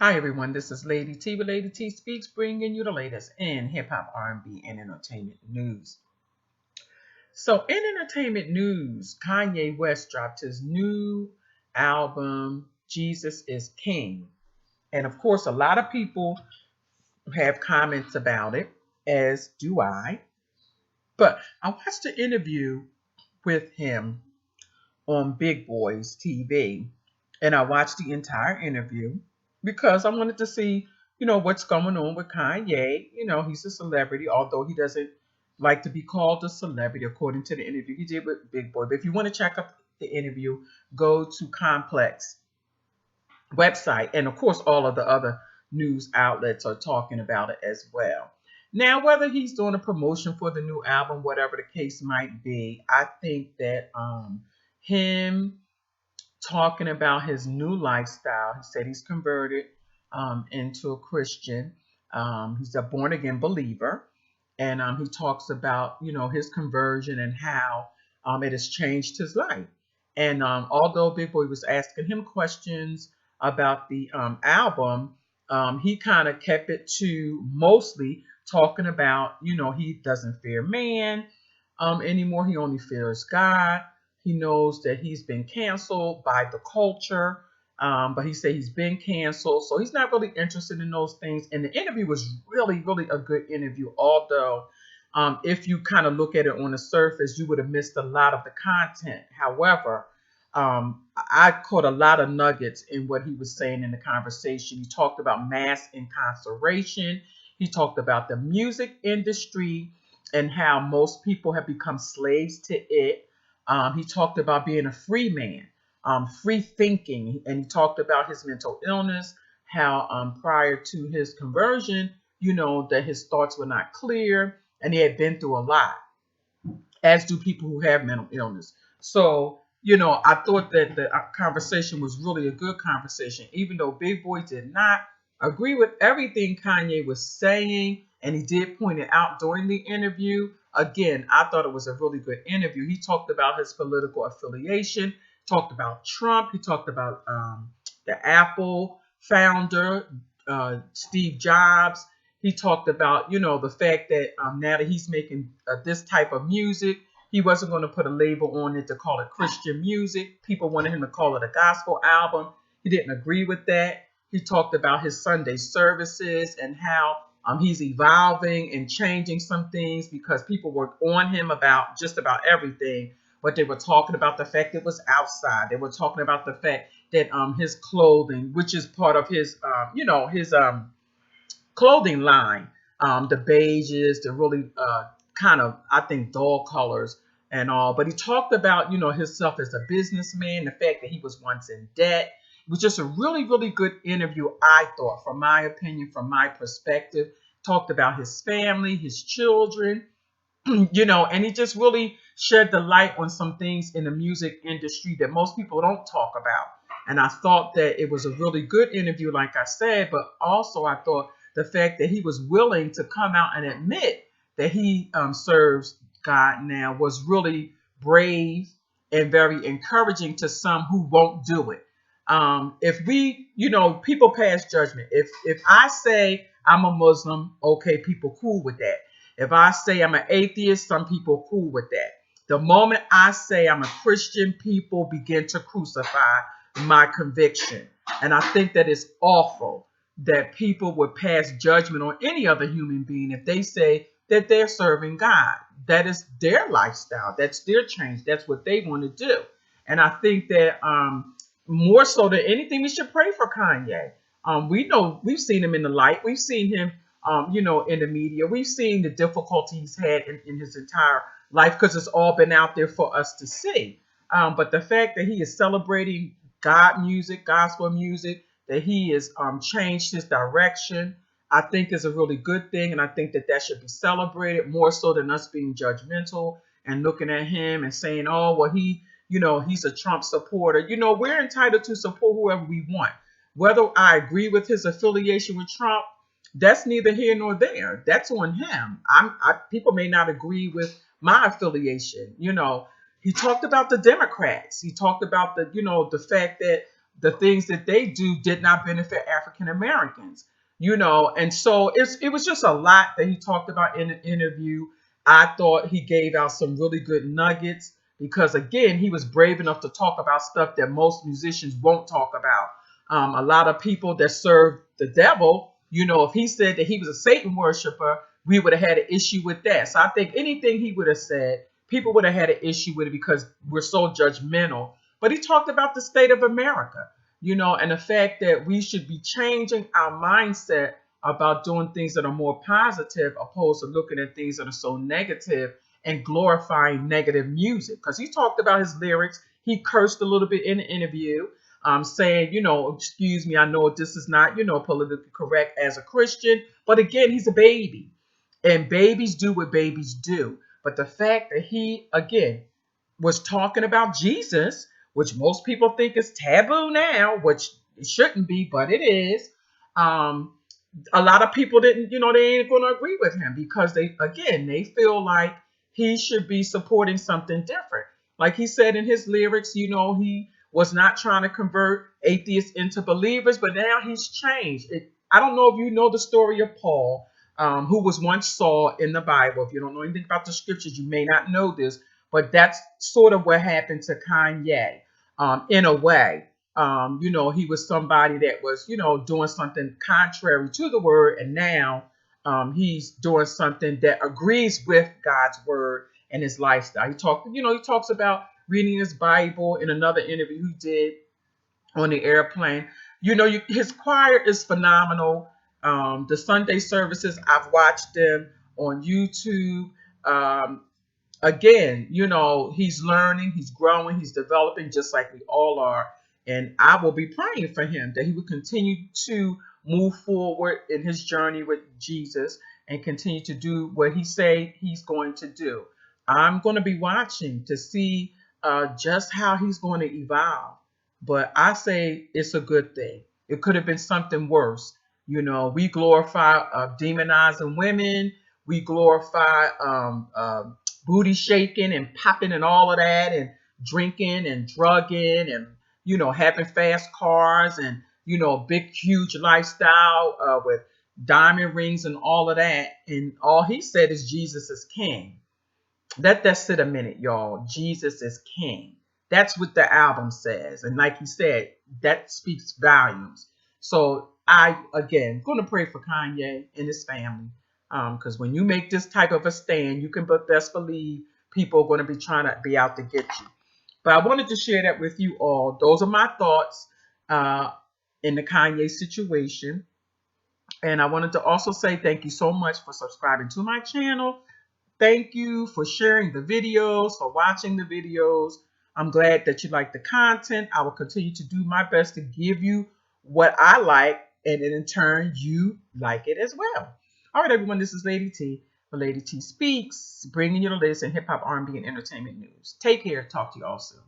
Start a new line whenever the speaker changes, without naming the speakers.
Hi everyone, this is Lady T with Lady T Speaks, bringing you the latest in hip hop, R&B, and entertainment news. So, in entertainment news, Kanye West dropped his new album, Jesus is King. And of course, a lot of people have comments about it, as do I. But I watched an interview with him on Big Boys TV. And I watched the entire interview because I wanted to see, what's going on with Kanye. He's a celebrity, although he doesn't like to be called a celebrity, according to the interview he did with Big Boy. But if you want to check out the interview, go to Complex website. And of course, all of the other news outlets are talking about it as well. Now, whether he's doing a promotion for the new album, whatever the case might be, I think that him talking about his new lifestyle. He said he's converted into a Christian. He's a born again believer, and he talks about his conversion and how it has changed his life. And although Big Boy was asking him questions about the album, he kind of kept it to mostly talking about he doesn't fear man anymore. He only fears God. He knows that he's been canceled by the culture, but he said he's been canceled, so he's not really interested in those things. And the interview was really, really a good interview, although if you kind of look at it on the surface, you would have missed a lot of the content. However, I caught a lot of nuggets in what he was saying in the conversation. He talked about mass incarceration. He talked about the music industry and how most people have become slaves to it. He talked about being a free man, free thinking, and he talked about his mental illness, how prior to his conversion, that his thoughts were not clear, and he had been through a lot, as do people who have mental illness. So, I thought that the conversation was really a good conversation, even though Big Boy did not agree with everything Kanye was saying, and he did point it out during the interview. Again, I thought it was a really good interview. He talked about his political affiliation, talked about Trump, he talked about the Apple founder, Steve Jobs. He talked about, the fact that now that he's making this type of music, he wasn't going to put a label on it to call it Christian music. People wanted him to call it a gospel album. He didn't agree with that. He talked about his Sunday services and how he's evolving and changing some things because people were on him about just about everything. But they were talking about the fact it was outside. They were talking about the fact that his clothing, which is part of his, his clothing line, the beiges, the really kind of, I think, dull colors and all. But he talked about, himself as a businessman, the fact that he was once in debt. It was just a really, really good interview, I thought, from my opinion, from my perspective. Talked about his family, his children, and he just really shed the light on some things in the music industry that most people don't talk about. And I thought that it was a really good interview, like I said, but also I thought the fact that he was willing to come out and admit that he serves God now was really brave and very encouraging to some who won't do it. If we, people pass judgment. If I say I'm a Muslim, okay, people cool with that. If I say I'm an atheist, some people cool with that. The moment I say I'm a Christian, people begin to crucify my conviction. And I think that it's awful that people would pass judgment on any other human being if they say that they're serving God. That is their lifestyle. That's their change. That's what they want to do. And I think that more so than anything, we should pray for Kanye. We know we've seen him in the light. We've seen him, in the media. We've seen the difficulty he's had in his entire life because it's all been out there for us to see. But the fact that he is celebrating God music, gospel music, that he has changed his direction, I think is a really good thing. And I think that that should be celebrated more so than us being judgmental and looking at him and saying, oh, well, he's a Trump supporter. We're entitled to support whoever we want. Whether I agree with his affiliation with Trump, that's neither here nor there. That's on him. People may not agree with my affiliation. He talked about the Democrats. He talked about the fact that the things that they do did not benefit African Americans. And so it was just a lot that he talked about in the interview. I thought he gave out some really good nuggets because, again, he was brave enough to talk about stuff that most musicians won't talk about. A lot of people that serve the devil, if he said that he was a Satan worshiper, we would have had an issue with that. So I think anything he would have said, people would have had an issue with it because we're so judgmental. But he talked about the state of America, and the fact that we should be changing our mindset about doing things that are more positive opposed to looking at things that are so negative and glorifying negative music. Because he talked about his lyrics. He cursed a little bit in the interview, saying, excuse me, I know this is not, politically correct as a Christian. But again, he's a baby. And babies do what babies do. But the fact that he, again, was talking about Jesus, which most people think is taboo now, which it shouldn't be, but it is. A lot of people didn't, they ain't going to agree with him because they feel like he should be supporting something different. Like he said in his lyrics, he was not trying to convert atheists into believers, but now he's changed. I don't know if you know the story of Paul, who was once Saul in the Bible. If you don't know anything about the scriptures, you may not know this, but that's sort of what happened to Kanye, in a way. He was somebody that was, doing something contrary to the word, and now he's doing something that agrees with God's word and his lifestyle. He talks about reading his Bible in another interview he did on the airplane. His choir is phenomenal. The Sunday services, I've watched them on YouTube. Again, he's learning, he's growing, he's developing just like we all are. And I will be praying for him that he will continue to move forward in his journey with Jesus and continue to do what he said he's going to do. I'm going to be watching to see just how he's going to evolve. But I say it's a good thing. It could have been something worse. We glorify demonizing women. We glorify booty shaking and popping and all of that, and drinking and drugging and having fast cars and big huge lifestyle with diamond rings and all of that. And all he said is Jesus is king. Let that sit a minute, y'all. Jesus is king. That's what the album says. And like he said, that speaks volumes. So I, again, going to pray for Kanye and his family. Because when you make this type of a stand, you can best believe people are going to be trying to be out to get you. But I wanted to share that with you all. Those are my thoughts in the Kanye situation. And I wanted to also say thank you so much for subscribing to my channel. Thank you for sharing the videos, for watching the videos. I'm glad that you like the content. I will continue to do my best to give you what I like, and in turn, you like it as well. All right, everyone, this is Lady T for Lady T Speaks, bringing you the latest in hip-hop, R&B, and entertainment news. Take care. Talk to you all soon.